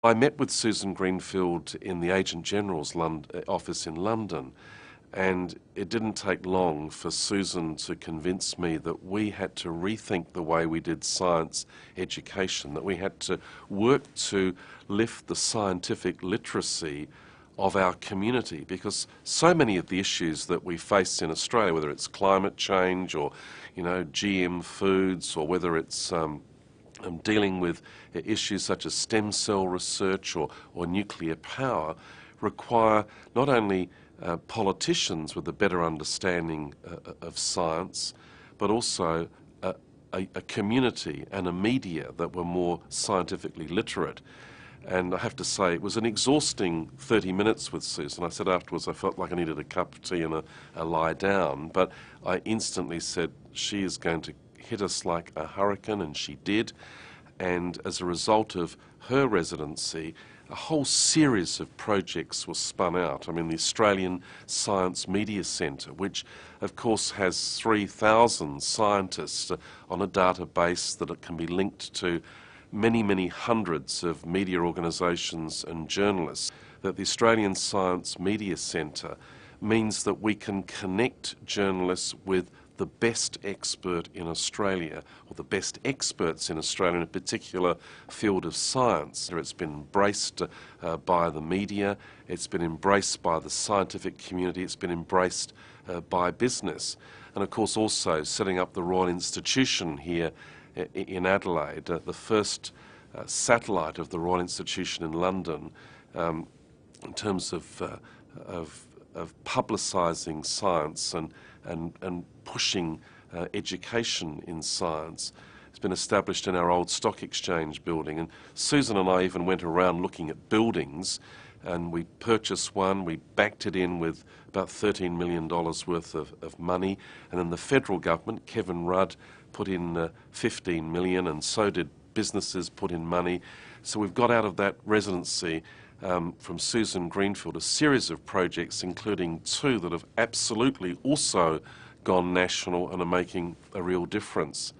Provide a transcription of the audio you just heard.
I met with Susan Greenfield in the Agent General's office in London, and it didn't take long for Susan to convince me that we had to rethink the way we did science education, that we had to work to lift the scientific literacy of our community, because so many of the issues that we face in Australia, whether it's climate change or, GM foods, or whether it's dealing with issues such as stem cell research or nuclear power, require not only politicians with a better understanding of science, but also a community and a media that were more scientifically literate. And I have to say, it was an exhausting 30 minutes with Susan. I said afterwards I felt like I needed a cup of tea and a lie down, but I instantly said she is going to hit us like a hurricane, and she did. And as a result of her residency, a whole series of projects were spun out. I mean, the Australian Science Media Centre, which of course has 3,000 scientists on a database that it can be linked to many, many hundreds of media organisations and journalists. That the Australian Science Media Centre means that we can connect journalists with the best expert in Australia, or the best experts in Australia in a particular field of science. It's been embraced by the media, it's been embraced by the scientific community, it's been embraced by business. And of course also setting up the Royal Institution here in Adelaide, the first satellite of the Royal Institution in London, in terms of publicising science and pushing education in science. It's been established in our old stock exchange building, and Susan and I even went around looking at buildings, and we purchased one, we backed it in with about $13 million worth of money, and then the federal government, Kevin Rudd, put in $15 million, and so did businesses put in money. So we've got out of that residency from Susan Greenfield a series of projects, including two that have absolutely also gone national and are making a real difference.